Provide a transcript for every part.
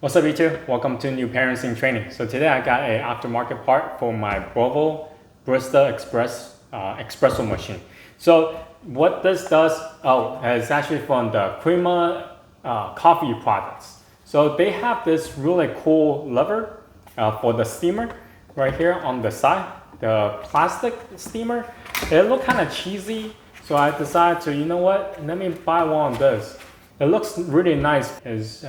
What's up YouTube? Welcome to New Parents in Training. So today I got a aftermarket part for my Breville Barista espresso machine. So what this does, it's actually from the Crema coffee products. So they have this really cool lever for the steamer right here on the side, the plastic steamer. It looked kind of cheesy, so I decided to, you know what, let me buy one of this. It looks really nice. It's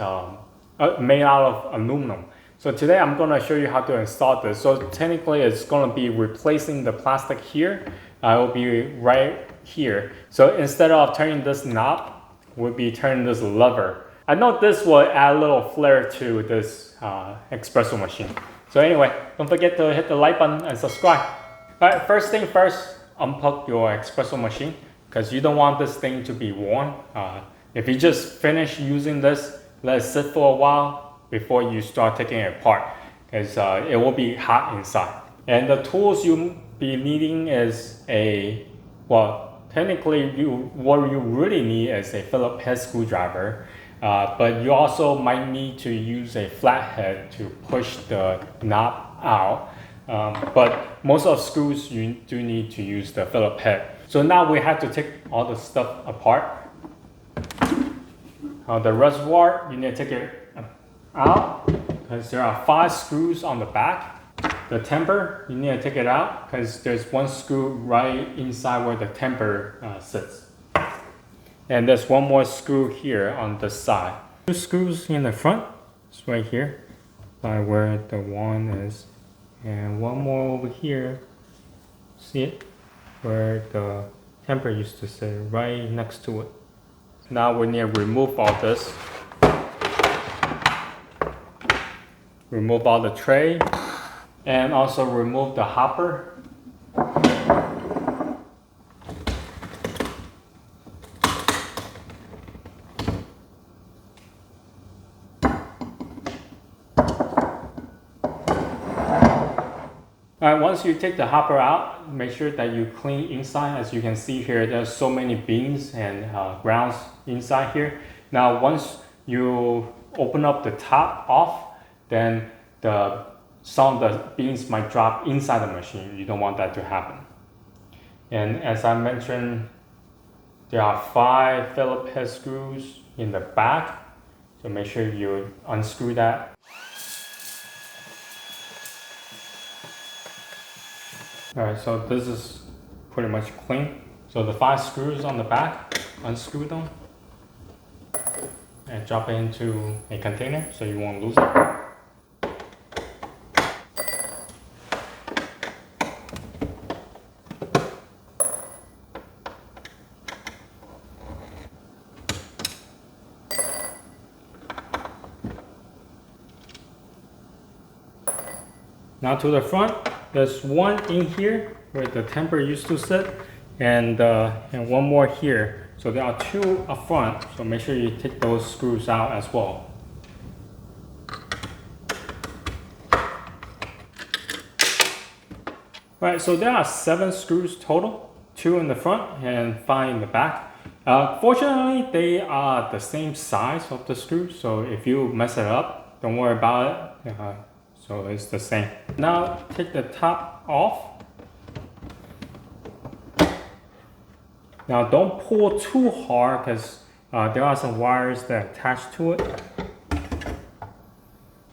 made out of aluminum. So today I'm going to show you how to install this. So technically it's going to be replacing the plastic here. It will be right here. So instead of turning this knob, we'll be turning this lever. I know this will add a little flair to this espresso machine. So anyway, don't forget to hit the like button and subscribe. All right, first thing first, unplug your espresso machine because you don't want this thing to be warm. If you just finish using this, let it sit for a while before you start taking it apart, because it will be hot inside. And the tools you'll be needing is technically what you really need is a Phillips head screwdriver, but you also might need to use a flathead to push the knob out. But most of screws you do need to use the Phillips head. So now we have to take all the stuff apart. The reservoir, you need to take it out because there are 5 screws on the back. The temper, you need to take it out because there's one screw right inside where the temper sits. And there's one more screw here on the side. 2 screws in the front, it's right here by where the wand is. And one more over here, see it? Where the temper used to sit, right next to it. Now we need to remove all this. Remove all the tray and also remove the hopper. Alright, once you take the hopper out, make sure that you clean inside. As you can see here, there's so many beans and grounds inside here. Now once you open up the top off, then some of the beans might drop inside the machine. You don't want that to happen. And as I mentioned, there are 5 Phillips head screws in the back, so make sure you unscrew that. Alright, so this is pretty much clean. So the 5 screws on the back, unscrew them and drop it into a container so you won't lose it. Now to the front, there's one in here where the temper used to sit, and one more here. So there are 2 up front, so make sure you take those screws out as well. Right, so there are 7 screws total, 2 in the front and 5 in the back. Fortunately, they are the same size of the screws, so if you mess it up, don't worry about it. So it's the same. Now take the top off. Now don't pull too hard because there are some wires that attach to it.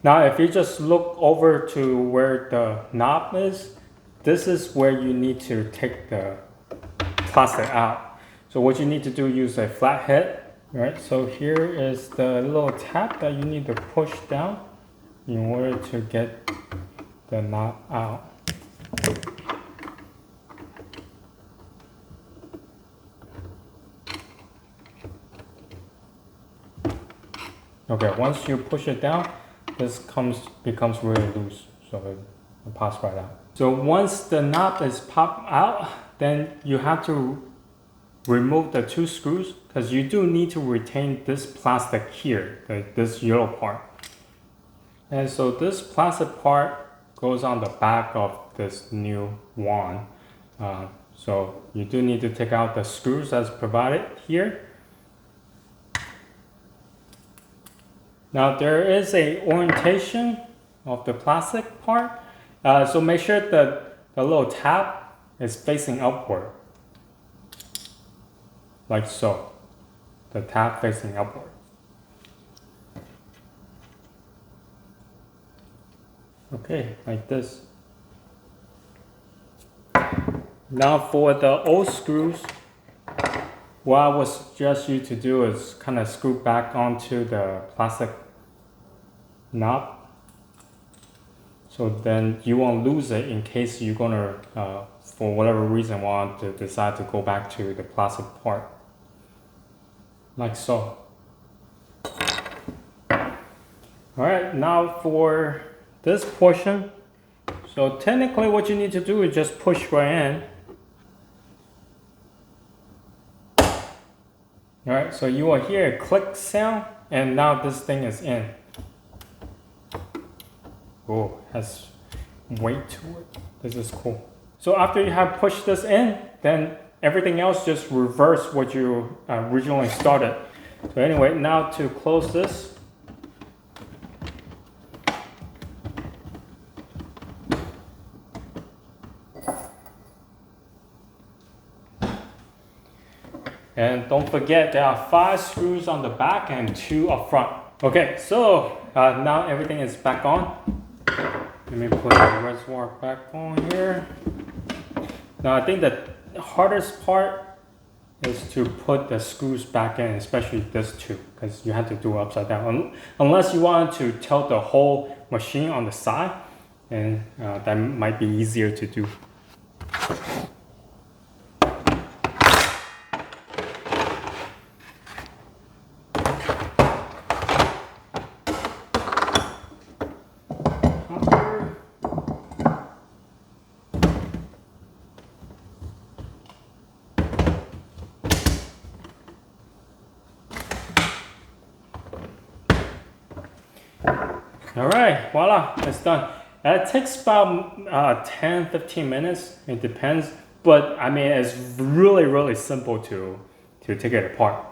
Now if you just look over to where the knob is, this is where you need to take the plastic out. So what you need to do, use a flathead. Right, so here is the little tab that you need to push down in order to get the knob out. Okay, once you push it down, this becomes really loose, so it pops right out. So once the knob is popped out, then you have to remove the 2 screws because you do need to retain this plastic here, this yellow part. And so this plastic part goes on the back of this new wand. So you do need to take out the screws as provided here. Now there is a orientation of the plastic part, so make sure that the little tab is facing upward, like so. The tab facing upward. Okay, like this. Now for the old screws, what I would suggest you to do is kind of screw back onto the plastic knob, so then you won't lose it in case you're gonna, for whatever reason, want to decide to go back to the plastic part, like so. All right, now for this portion, so technically what you need to do is just push right in. All right, so you will hear a click sound, and now this thing is in. Oh, has weight to it. This is cool. So after you have pushed this in, then everything else just reverse what you originally started. So anyway, now to close this. And don't forget, there are 5 screws on the back and 2 up front. Okay, so now everything is back on. Let me put the reservoir back on here. Now I think the hardest part is to put the screws back in, especially this two, because you have to do it upside down. Unless you want to tilt the whole machine on the side, and that might be easier to do. All right, voila, it's done. It takes about 10-15 minutes, it depends, but I mean, it's really simple to take it apart.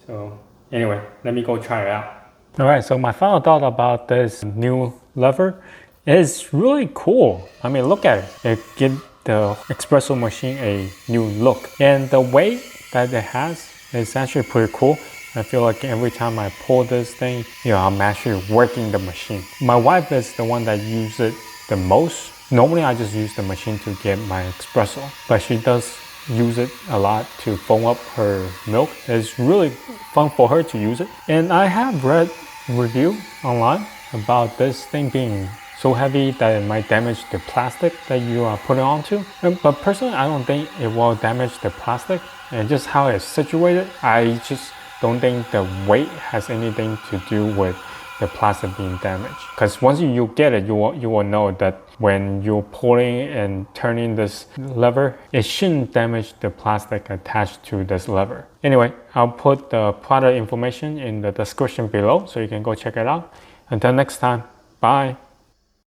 So anyway, let me go try it out. All right, so my final thought about this new lever is really cool. I mean, look at it. It gives the espresso machine a new look, and the weight that it has is actually pretty cool. I feel like every time I pull this thing, I'm actually working the machine. My wife is the one that uses it the most. Normally I just use the machine to get my espresso, but she does use it a lot to foam up her milk. It's really fun for her to use it. And I have read review online about this thing being so heavy that it might damage the plastic that you are putting onto. But personally, I don't think it will damage the plastic. And just how it's situated, I just don't think the weight has anything to do with the plastic being damaged. Because once you get it, you will know that when you're pulling and turning this lever, it shouldn't damage the plastic attached to this lever. Anyway, I'll put the product information in the description below so you can go check it out. Until next time, bye.